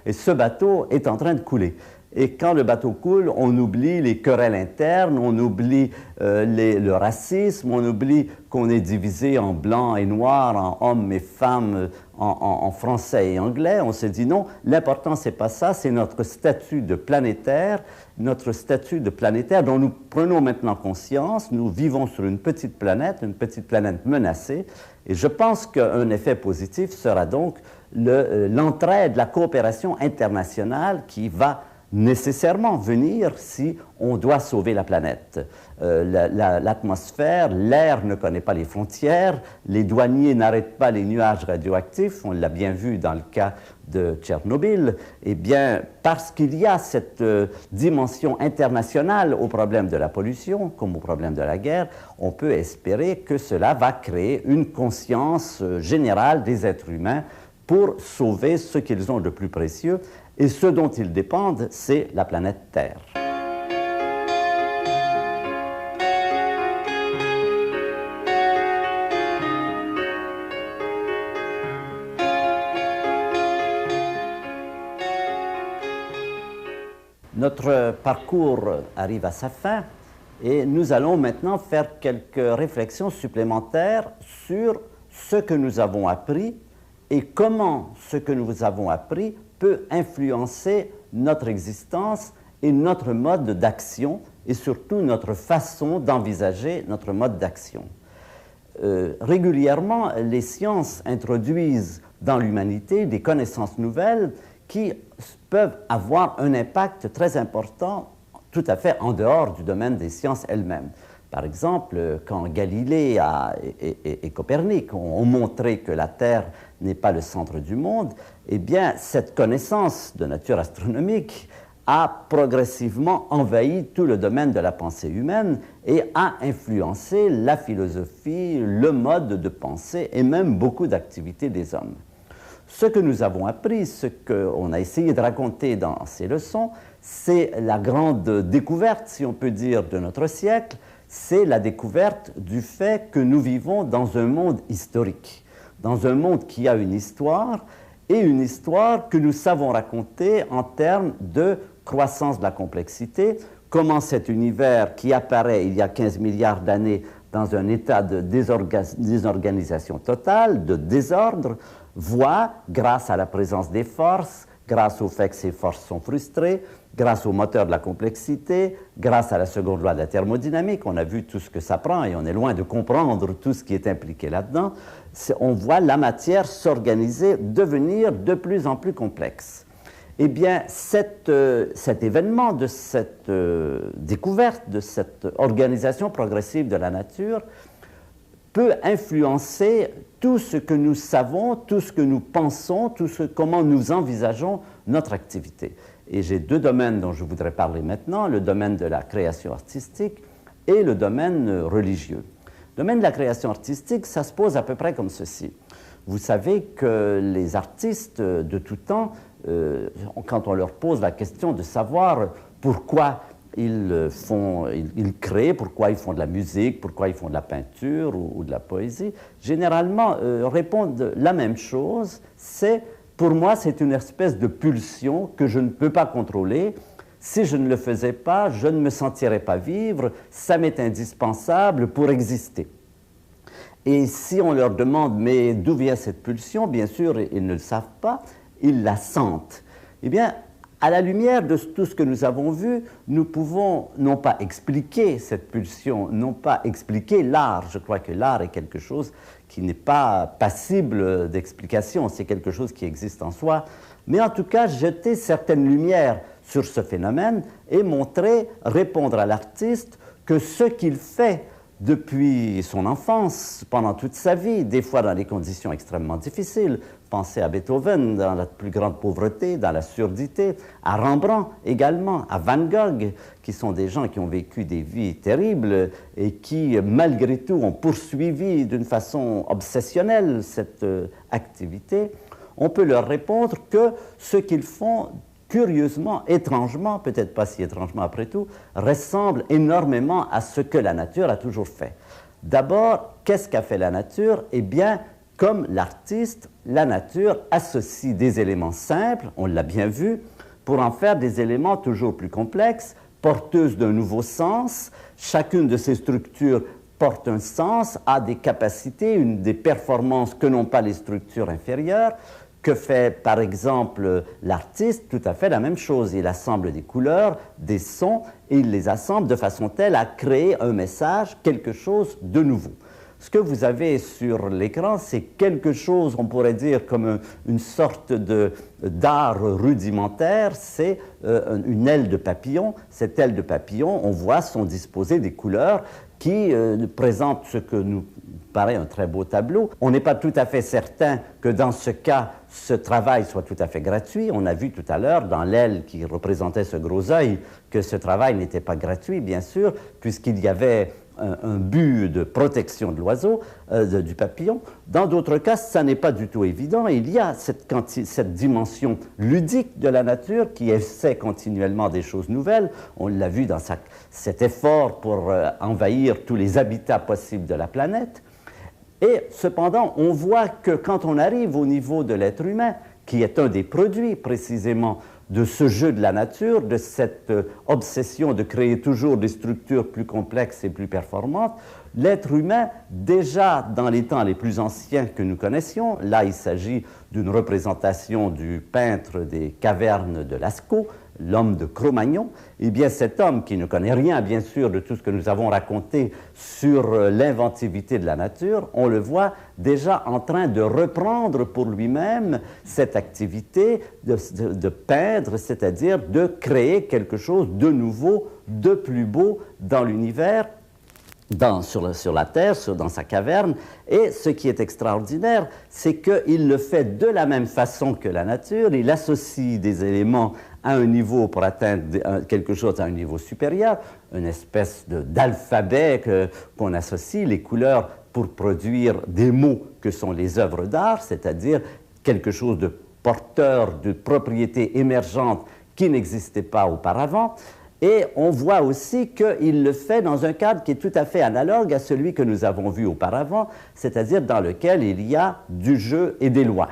et ce bateau est en train de couler. Et quand le bateau coule, on oublie les querelles internes, on oublie le racisme, on oublie qu'on est divisé en blanc et noir, en hommes et femmes, en français et anglais. On se dit non, l'important c'est pas ça, c'est notre statut de planétaire dont nous prenons maintenant conscience. Nous vivons sur une petite planète menacée. Et je pense qu'un effet positif sera donc l'entraide, la coopération internationale qui va nécessairement venir si on doit sauver la planète. L'atmosphère, l'air ne connaît pas les frontières, les douaniers n'arrêtent pas les nuages radioactifs, on l'a bien vu dans le cas de Tchernobyl. Eh bien, parce qu'il y a cette dimension internationale au problème de la pollution, comme au problème de la guerre, on peut espérer que cela va créer une conscience générale des êtres humains pour sauver ce qu'ils ont de plus précieux. Et ce dont ils dépendent, c'est la planète Terre. Notre parcours arrive à sa fin et nous allons maintenant faire quelques réflexions supplémentaires sur ce que nous avons appris et comment ce que nous avons appris peut influencer notre existence et notre mode d'action et surtout notre façon d'envisager notre mode d'action. Régulièrement, les sciences introduisent dans l'humanité des connaissances nouvelles qui peuvent avoir un impact très important tout à fait en dehors du domaine des sciences elles-mêmes. Par exemple, quand Galilée et Copernic ont montré que la Terre n'est pas le centre du monde, eh bien, cette connaissance de nature astronomique a progressivement envahi tout le domaine de la pensée humaine et a influencé la philosophie, le mode de pensée et même beaucoup d'activités des hommes. Ce que nous avons appris, ce qu'on a essayé de raconter dans ces leçons, c'est la grande découverte, si on peut dire, de notre siècle, c'est la découverte du fait que nous vivons dans un monde historique, dans un monde qui a une histoire, et une histoire que nous savons raconter en termes de croissance de la complexité, comment cet univers qui apparaît il y a 15 milliards d'années dans un état de désorganisation totale, de désordre, voit, grâce à la présence des forces, grâce au fait que ces forces sont frustrées, grâce au moteur de la complexité, grâce à la seconde loi de la thermodynamique, on a vu tout ce que ça prend et on est loin de comprendre tout ce qui est impliqué là-dedans, on voit la matière s'organiser, devenir de plus en plus complexe. Eh bien, cet événement, de cette découverte, de cette organisation progressive de la nature, peut influencer tout ce que nous savons, tout ce que nous pensons, comment nous envisageons notre activité. Et j'ai deux domaines dont je voudrais parler maintenant, le domaine de la création artistique et le domaine religieux. Le domaine de la création artistique, ça se pose à peu près comme ceci. Vous savez que les artistes de tout temps, quand on leur pose la question de savoir pourquoi ils créent, pourquoi ils font de la musique, pourquoi ils font de la peinture ou de la poésie, généralement répondent la même chose, c'est pour moi c'est une espèce de pulsion que je ne peux pas contrôler. Si je ne le faisais pas, je ne me sentirais pas vivre, ça m'est indispensable pour exister. Et si on leur demande, mais d'où vient cette pulsion, bien sûr, ils ne le savent pas, ils la sentent. Eh bien, à la lumière de tout ce que nous avons vu, nous pouvons non pas expliquer cette pulsion, non pas expliquer l'art. Je crois que l'art est quelque chose qui n'est pas passible d'explication, c'est quelque chose qui existe en soi. Mais en tout cas, jeter certaines lumières sur ce phénomène et montrer, répondre à l'artiste que ce qu'il fait depuis son enfance, pendant toute sa vie, des fois dans des conditions extrêmement difficiles. Pensez à Beethoven, dans la plus grande pauvreté, dans la surdité, à Rembrandt également, à Van Gogh, qui sont des gens qui ont vécu des vies terribles et qui, malgré tout, ont poursuivi d'une façon obsessionnelle cette activité. On peut leur répondre que ce qu'ils font, curieusement, étrangement, peut-être pas si étrangement après tout, ressemble énormément à ce que la nature a toujours fait. D'abord, qu'est-ce qu'a fait la nature? Eh bien, comme l'artiste, la nature associe des éléments simples, on l'a bien vu, pour en faire des éléments toujours plus complexes, porteuses d'un nouveau sens. Chacune de ces structures porte un sens, a des capacités, des performances que n'ont pas les structures inférieures. Que fait, par exemple, l'artiste? Tout à fait la même chose. Il assemble des couleurs, des sons, et il les assemble de façon telle à créer un message, quelque chose de nouveau. Ce que vous avez sur l'écran, c'est quelque chose, on pourrait dire, comme une sorte d'art rudimentaire. C'est une aile de papillon. Cette aile de papillon, on voit, sont disposées des couleurs qui présentent ce que nous paraît un très beau tableau. On n'est pas tout à fait certain que dans ce cas, ce travail soit tout à fait gratuit. On a vu tout à l'heure, dans l'aile qui représentait ce gros œil, que ce travail n'était pas gratuit, bien sûr, puisqu'il y avait un but de protection de l'oiseau, du papillon. Dans d'autres cas, ça n'est pas du tout évident. Il y a cette dimension ludique de la nature qui essaie continuellement des choses nouvelles. On l'a vu dans cet effort pour envahir tous les habitats possibles de la planète. Et cependant, on voit que quand on arrive au niveau de l'être humain, qui est un des produits précisément de ce jeu de la nature, de cette obsession de créer toujours des structures plus complexes et plus performantes, l'être humain, déjà dans les temps les plus anciens que nous connaissions, là il s'agit d'une représentation du peintre des cavernes de Lascaux, l'homme de Cro-Magnon, eh bien cet homme qui ne connaît rien, bien sûr, de tout ce que nous avons raconté sur l'inventivité de la nature, on le voit déjà en train de reprendre pour lui-même cette activité de peindre, c'est-à-dire de créer quelque chose de nouveau, de plus beau dans l'univers, sur la Terre, dans sa caverne. Et ce qui est extraordinaire, c'est qu'il le fait de la même façon que la nature. Il associe des éléments à un niveau pour atteindre quelque chose à un niveau supérieur, une espèce d'alphabet qu'on associe, les couleurs pour produire des mots que sont les œuvres d'art, c'est-à-dire quelque chose de porteur de propriétés émergentes qui n'existait pas auparavant. Et on voit aussi qu'il le fait dans un cadre qui est tout à fait analogue à celui que nous avons vu auparavant, c'est-à-dire dans lequel il y a du jeu et des lois.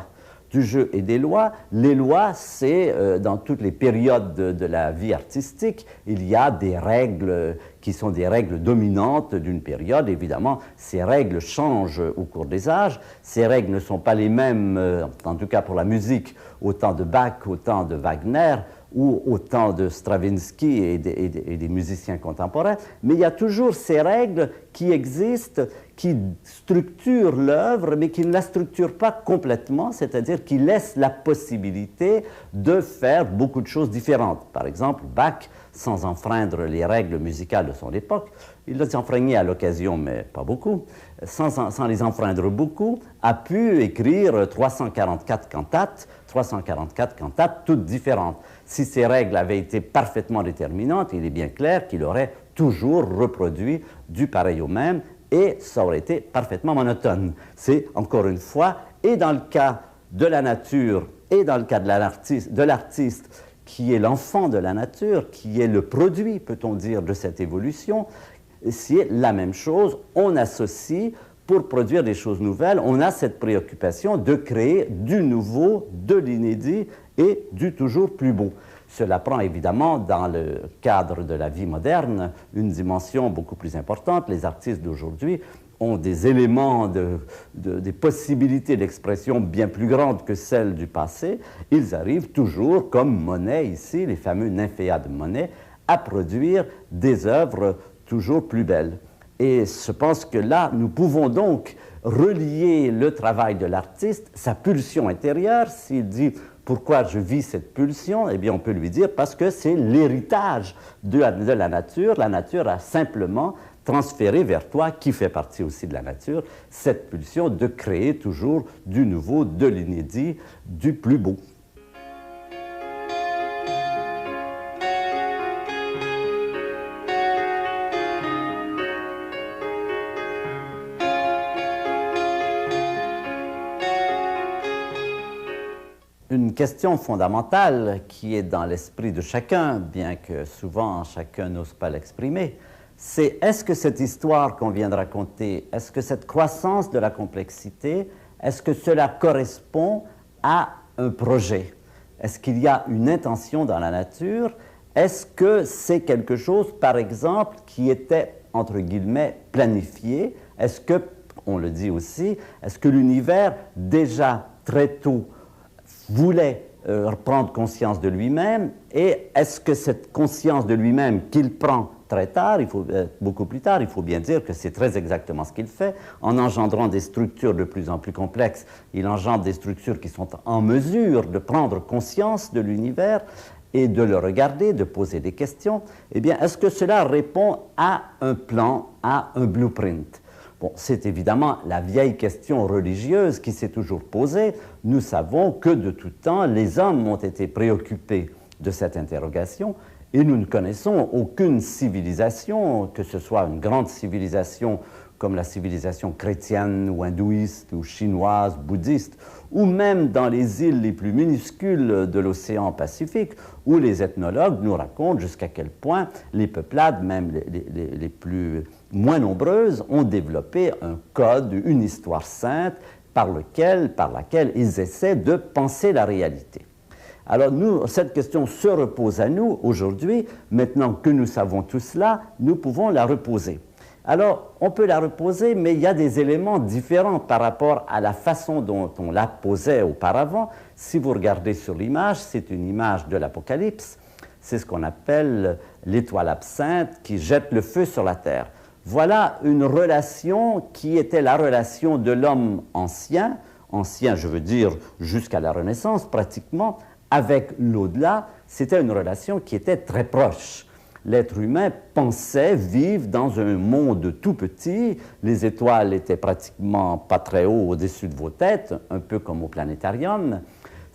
Du jeu et des lois. Les lois, c'est dans toutes les périodes de la vie artistique, il y a des règles qui sont des règles dominantes d'une période. Évidemment, ces règles changent au cours des âges. Ces règles ne sont pas les mêmes, en tout cas pour la musique, au temps de Bach, au temps de Wagner, ou au temps de Stravinsky et des musiciens contemporains, mais il y a toujours ces règles qui existent, qui structurent l'œuvre, mais qui ne la structurent pas complètement, c'est-à-dire qui laissent la possibilité de faire beaucoup de choses différentes. Par exemple, Bach, sans enfreindre les règles musicales de son époque, il les enfreignait à l'occasion, mais pas beaucoup, sans les enfreindre beaucoup, a pu écrire 344 cantates, toutes différentes. Si ces règles avaient été parfaitement déterminantes, il est bien clair qu'il aurait toujours reproduit du pareil au même et ça aurait été parfaitement monotone. C'est, encore une fois, et dans le cas de la nature et dans le cas de l'artiste qui est l'enfant de la nature, qui est le produit, peut-on dire, de cette évolution, c'est la même chose. On associe, pour produire des choses nouvelles, on a cette préoccupation de créer du nouveau, de l'inédit et du toujours plus beau. Cela prend évidemment, dans le cadre de la vie moderne, une dimension beaucoup plus importante. Les artistes d'aujourd'hui ont des éléments, des possibilités d'expression bien plus grandes que celles du passé. Ils arrivent toujours, comme Monet ici, les fameux nymphéas de Monet, à produire des œuvres toujours plus belles. Et je pense que là, nous pouvons donc relier le travail de l'artiste, sa pulsion intérieure. S'il dit « Pourquoi je vis cette pulsion ?» Eh bien, on peut lui dire « Parce que c'est l'héritage de la nature. La nature a simplement transféré vers toi, qui fait partie aussi de la nature, cette pulsion de créer toujours du nouveau, de l'inédit, du plus beau. » Une question fondamentale qui est dans l'esprit de chacun, bien que souvent chacun n'ose pas l'exprimer, c'est est-ce que cette histoire qu'on vient de raconter, est-ce que cette croissance de la complexité, est-ce que cela correspond à un projet? Est-ce qu'il y a une intention dans la nature? Est-ce que c'est quelque chose, par exemple, qui était, entre guillemets, planifié? Est-ce que, on le dit aussi, est-ce que l'univers, déjà très tôt, voulait prendre conscience de lui-même, et est-ce que cette conscience de lui-même qu'il prend très tard, beaucoup plus tard, il faut bien dire que c'est très exactement ce qu'il fait, en engendrant des structures de plus en plus complexes, il engendre des structures qui sont en mesure de prendre conscience de l'univers et de le regarder, de poser des questions. Eh bien, est-ce que cela répond à un plan, à un blueprint? Bon, c'est évidemment la vieille question religieuse qui s'est toujours posée. Nous savons que de tout temps, les hommes ont été préoccupés de cette interrogation et nous ne connaissons aucune civilisation, que ce soit une grande civilisation comme la civilisation chrétienne ou hindouiste ou chinoise, bouddhiste, ou même dans les îles les plus minuscules de l'océan Pacifique, où les ethnologues nous racontent jusqu'à quel point les peuplades, même les plus moins nombreuses, ont développé un code, une histoire sainte par laquelle ils essaient de penser la réalité. Alors cette question se repose à nous aujourd'hui. Maintenant que nous savons tout cela, nous pouvons la reposer. Alors, on peut la reposer, mais il y a des éléments différents par rapport à la façon dont on la posait auparavant. Si vous regardez sur l'image, c'est une image de l'Apocalypse. C'est ce qu'on appelle l'étoile absinthe qui jette le feu sur la terre. Voilà une relation qui était la relation de l'homme ancien, je veux dire jusqu'à la Renaissance pratiquement, avec l'au-delà. C'était une relation qui était très proche. L'être humain pensait vivre dans un monde tout petit. Les étoiles étaient pratiquement pas très haut au-dessus de vos têtes, un peu comme au planétarium.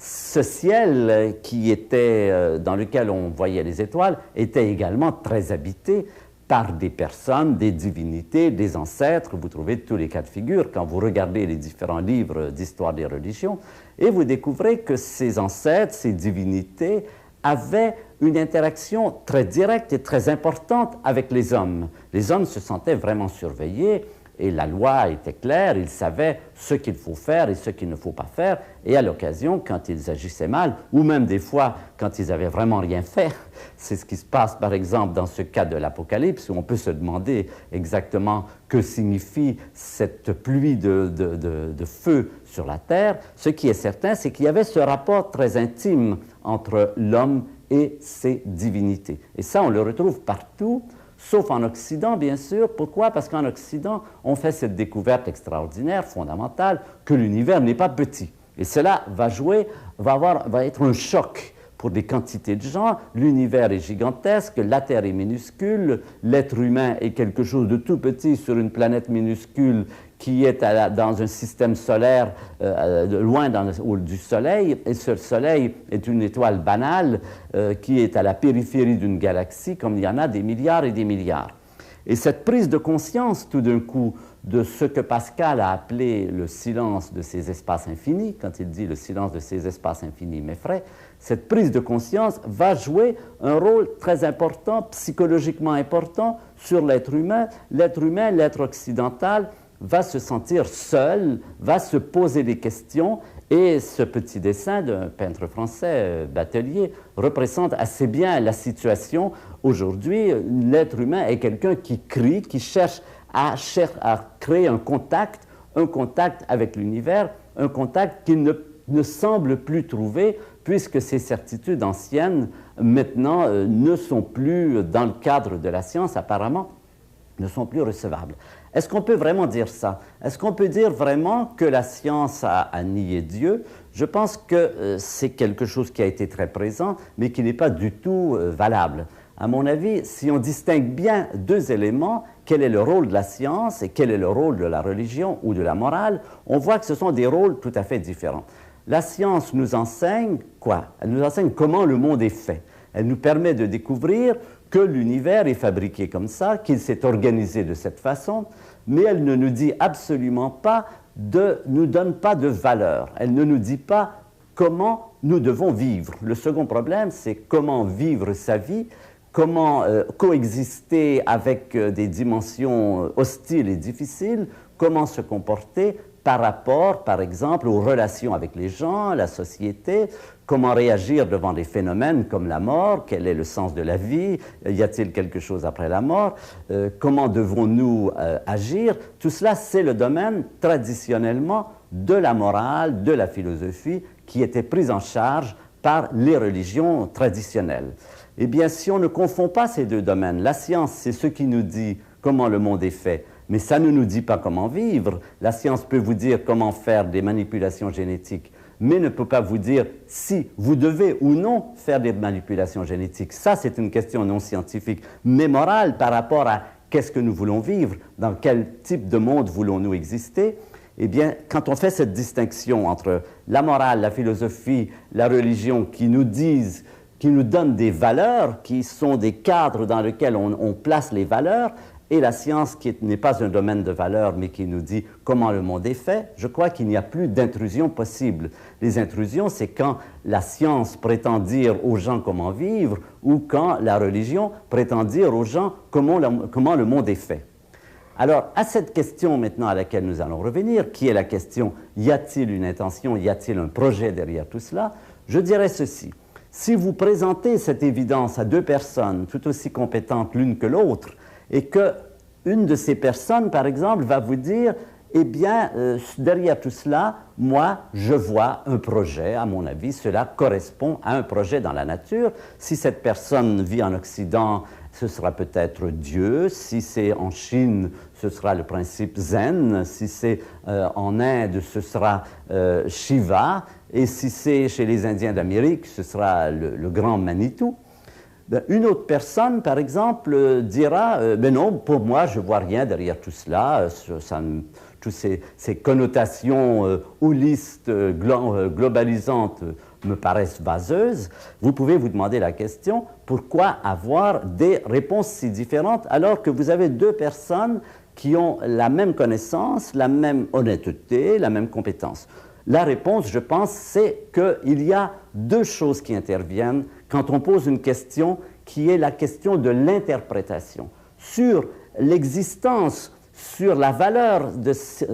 ce ciel qui était, dans lequel on voyait les étoiles était également très habité par des personnes, des divinités, des ancêtres. Vous trouvez tous les cas de figure quand vous regardez les différents livres d'histoire des religions, et vous découvrez que ces ancêtres, ces divinités, avaient une interaction très directe et très importante avec les hommes. Les hommes se sentaient vraiment surveillés, et la loi était claire, ils savaient ce qu'il faut faire et ce qu'il ne faut pas faire, et à l'occasion, quand ils agissaient mal, ou même des fois quand ils n'avaient vraiment rien fait, c'est ce qui se passe par exemple dans ce cas de l'Apocalypse, où on peut se demander exactement que signifie cette pluie de feu sur la terre. Ce qui est certain, c'est qu'il y avait ce rapport très intime entre l'homme et ses divinités. Et ça, on le retrouve partout, sauf en Occident, bien sûr. Pourquoi? Parce qu'en Occident, on fait cette découverte extraordinaire, fondamentale, que l'univers n'est pas petit. Et cela va être un choc pour des quantités de gens. L'univers est gigantesque, la Terre est minuscule, l'être humain est quelque chose de tout petit sur une planète minuscule qui est dans un système solaire loin du Soleil, et ce Soleil est une étoile banale qui est à la périphérie d'une galaxie, comme il y en a des milliards et des milliards. Et cette prise de conscience, tout d'un coup, de ce que Pascal a appelé le silence de ces espaces infinis, quand il dit le silence de ces espaces infinis m'effraie, cette prise de conscience va jouer un rôle très important, psychologiquement important, sur l'être humain. L'être humain, l'être occidental, va se sentir seul, va se poser des questions, et ce petit dessin d'un peintre français, Batelier, représente assez bien la situation. Aujourd'hui, l'être humain est quelqu'un qui crie, qui cherche à créer un contact avec l'univers, un contact qu'il ne semble plus trouver, puisque ces certitudes anciennes, maintenant, ne sont plus, dans le cadre de la science, apparemment, ne sont plus recevables. Est-ce qu'on peut vraiment dire ça? Est-ce qu'on peut dire vraiment que la science a nié Dieu? Je pense que c'est quelque chose qui a été très présent, mais qui n'est pas du tout valable. À mon avis, si on distingue bien deux éléments, quel est le rôle de la science et quel est le rôle de la religion ou de la morale, on voit que ce sont des rôles tout à fait différents. La science nous enseigne quoi? Elle nous enseigne comment le monde est fait. Elle nous permet de découvrir que l'univers est fabriqué comme ça, qu'il s'est organisé de cette façon, mais elle ne nous dit absolument pas, nous donne pas de valeur. Elle ne nous dit pas comment nous devons vivre. Le second problème, c'est comment vivre sa vie, comment coexister avec des dimensions hostiles et difficiles, comment se comporter par rapport, par exemple, aux relations avec les gens, la société, comment réagir devant des phénomènes comme la mort, quel est le sens de la vie, y a-t-il quelque chose après la mort, comment devons-nous agir. Tout cela, c'est le domaine traditionnellement de la morale, de la philosophie, qui était prise en charge par les religions traditionnelles. Eh bien, si on ne confond pas ces deux domaines, la science, c'est ce qui nous dit comment le monde est fait, mais ça ne nous dit pas comment vivre. La science peut vous dire comment faire des manipulations génétiques, mais ne peut pas vous dire si vous devez ou non faire des manipulations génétiques. Ça, c'est une question non scientifique, mais morale par rapport à qu'est-ce que nous voulons vivre, dans quel type de monde voulons-nous exister. Eh bien, quand on fait cette distinction entre la morale, la philosophie, la religion, qui nous donnent des valeurs, qui sont des cadres dans lesquels on place les valeurs, et la science qui n'est pas un domaine de valeur, mais qui nous dit comment le monde est fait, je crois qu'il n'y a plus d'intrusion possible. Les intrusions, c'est quand la science prétend dire aux gens comment vivre, ou quand la religion prétend dire aux gens comment le monde est fait. Alors, à cette question maintenant à laquelle nous allons revenir, qui est la question, y a-t-il une intention, y a-t-il un projet derrière tout cela? Je dirais ceci. Si vous présentez cette évidence à deux personnes tout aussi compétentes l'une que l'autre, et qu'une de ces personnes, par exemple, va vous dire, eh bien, derrière tout cela, moi, je vois un projet, à mon avis, cela correspond à un projet dans la nature. Si cette personne vit en Occident, ce sera peut-être Dieu. Si c'est en Chine, ce sera le principe zen. Si c'est en Inde, ce sera Shiva. Et si c'est chez les Indiens d'Amérique, ce sera le grand Manitou. Une autre personne, par exemple, dira « Mais non, pour moi, je ne vois rien derrière tout cela. Toutes ces connotations holistes, globalisantes me paraissent vaseuses, vous pouvez vous demander la question, pourquoi avoir des réponses si différentes alors que vous avez deux personnes qui ont la même connaissance, la même honnêteté, la même compétence? La réponse, je pense, c'est qu'il y a deux choses qui interviennent quand on pose une question qui est la question de l'interprétation. Sur l'existence, sur la valeur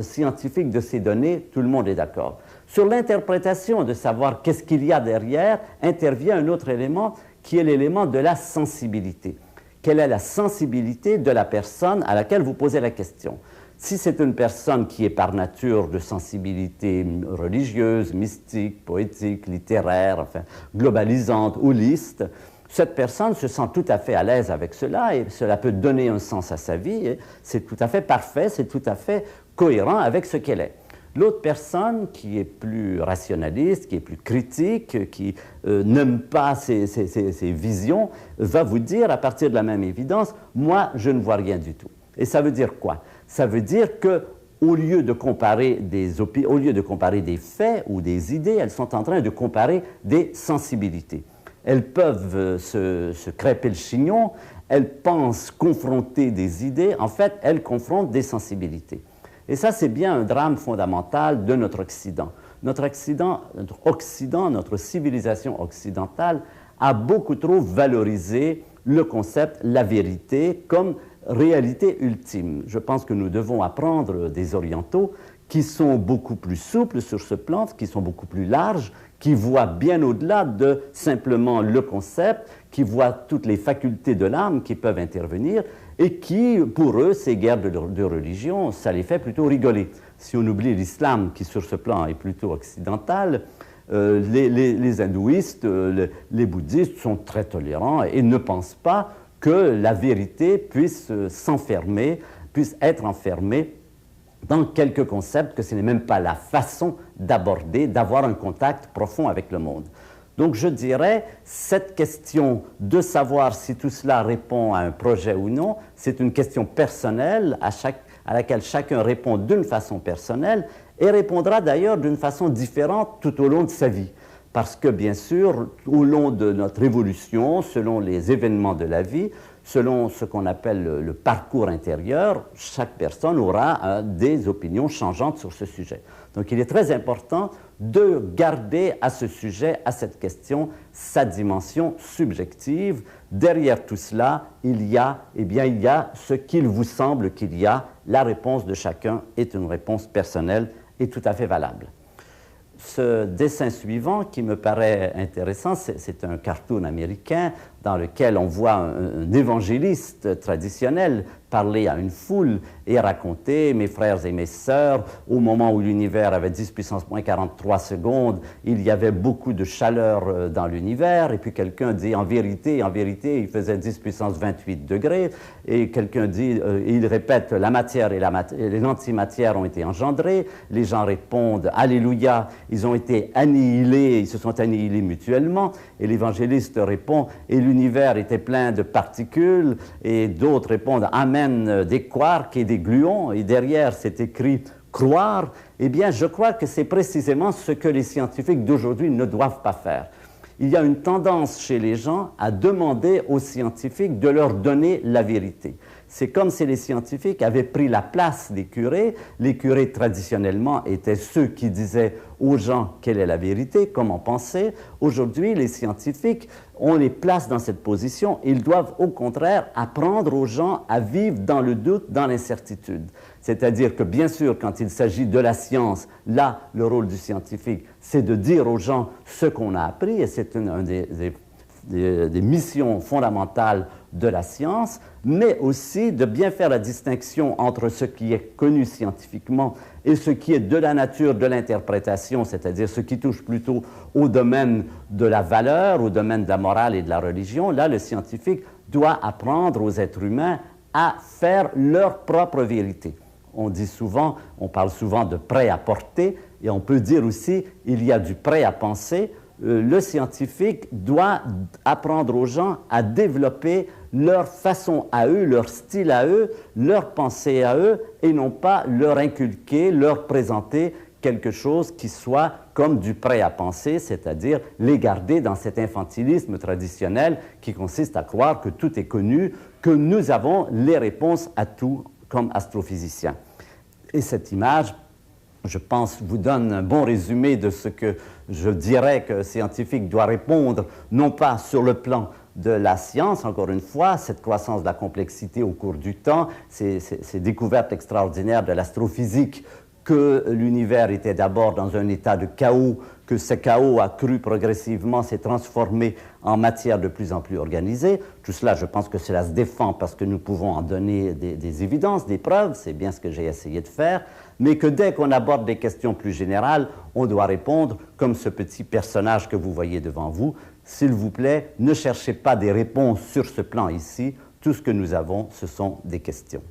scientifique de ces données, tout le monde est d'accord. Sur l'interprétation de savoir qu'est-ce qu'il y a derrière, intervient un autre élément qui est l'élément de la sensibilité. Quelle est la sensibilité de la personne à laquelle vous posez la question? Si c'est une personne qui est par nature de sensibilité religieuse, mystique, poétique, littéraire, enfin, globalisante, holiste, cette personne se sent tout à fait à l'aise avec cela et cela peut donner un sens à sa vie. C'est tout à fait parfait, c'est tout à fait cohérent avec ce qu'elle est. L'autre personne qui est plus rationaliste, qui est plus critique, qui n'aime pas ces visions, va vous dire à partir de la même évidence, moi je ne vois rien du tout. Et ça veut dire quoi? Ça veut dire qu'au lieu de comparer des faits ou des idées, elles sont en train de comparer des sensibilités. Elles peuvent se crêper le chignon, elles pensent confronter des idées, en fait, elles confrontent des sensibilités. Et ça, c'est bien un drame fondamental de notre Occident. Notre Occident, notre civilisation occidentale a beaucoup trop valorisé le concept, la vérité, comme réalité ultime. Je pense que nous devons apprendre des Orientaux qui sont beaucoup plus souples sur ce plan, qui sont beaucoup plus larges, qui voient bien au-delà de simplement le concept, qui voient toutes les facultés de l'âme qui peuvent intervenir et qui, pour eux, ces guerres de religion, ça les fait plutôt rigoler. Si on oublie l'islam, qui sur ce plan est plutôt occidental, les hindouistes, les bouddhistes sont très tolérants et ne pensent pas que la vérité puisse s'enfermer, puisse être enfermée dans quelques concepts, que ce n'est même pas la façon d'aborder, d'avoir un contact profond avec le monde. Donc je dirais, cette question de savoir si tout cela répond à un projet ou non, c'est une question personnelle à laquelle chacun répond d'une façon personnelle et répondra d'ailleurs d'une façon différente tout au long de sa vie. Parce que bien sûr, au long de notre évolution, selon les événements de la vie, selon ce qu'on appelle le parcours intérieur, chaque personne aura des opinions changeantes sur ce sujet. Donc il est très important de garder à ce sujet, à cette question, sa dimension subjective. Derrière tout cela, il y a ce qu'il vous semble qu'il y a. La réponse de chacun est une réponse personnelle et tout à fait valable. Ce dessin suivant, qui me paraît intéressant, c'est un cartoon américain dans lequel on voit un évangéliste traditionnel parler à une foule et raconter « Mes frères et mes sœurs, au moment où l'univers avait 10 puissance moins 43 secondes, il y avait beaucoup de chaleur dans l'univers. » Et puis quelqu'un dit « En vérité, il faisait 10 puissance 28 degrés. » Et quelqu'un dit, il répète « La matière et l'antimatière ont été engendrées. » Les gens répondent « Alléluia, ils ont été annihilés, ils se sont annihilés mutuellement. » Et l'évangéliste répond « Et l'univers était plein de particules. » Et d'autres répondent « Amen, des quarks et des gluons. » Et derrière, c'est écrit « croire ». Eh bien, je crois que c'est précisément ce que les scientifiques d'aujourd'hui ne doivent pas faire. Il y a une tendance chez les gens à demander aux scientifiques de leur donner la vérité. C'est comme si les scientifiques avaient pris la place des curés. Les curés, traditionnellement, étaient ceux qui disaient aux gens quelle est la vérité, comment penser. Aujourd'hui, les scientifiques, on les place dans cette position. Ils doivent, au contraire, apprendre aux gens à vivre dans le doute, dans l'incertitude. C'est-à-dire que, bien sûr, quand il s'agit de la science, là, le rôle du scientifique, c'est de dire aux gens ce qu'on a appris, et c'est une des missions fondamentales de la science, mais aussi de bien faire la distinction entre ce qui est connu scientifiquement et ce qui est de la nature de l'interprétation, c'est-à-dire ce qui touche plutôt au domaine de la valeur, au domaine de la morale et de la religion. Là, le scientifique doit apprendre aux êtres humains à faire leur propre vérité. On parle souvent de prêt à porter, et on peut dire aussi il y a du prêt à penser. Le scientifique doit apprendre aux gens à développer leur façon à eux, leur style à eux, leur pensée à eux, et non pas leur inculquer, leur présenter quelque chose qui soit comme du prêt à penser, c'est-à-dire les garder dans cet infantilisme traditionnel qui consiste à croire que tout est connu, que nous avons les réponses à tout comme astrophysiciens. Et cette image, je pense, vous donne un bon résumé de ce que je dirais qu'un scientifique doit répondre, non pas sur le plan de la science, encore une fois, cette croissance de la complexité au cours du temps, ces découvertes extraordinaires de l'astrophysique, que l'univers était d'abord dans un état de chaos, que ce chaos a cru progressivement, s'est transformé en matière de plus en plus organisée. Tout cela, je pense que cela se défend parce que nous pouvons en donner des évidences, des preuves, c'est bien ce que j'ai essayé de faire, mais que dès qu'on aborde des questions plus générales, on doit répondre comme ce petit personnage que vous voyez devant vous. S'il vous plaît, ne cherchez pas des réponses sur ce plan ici, tout ce que nous avons, ce sont des questions.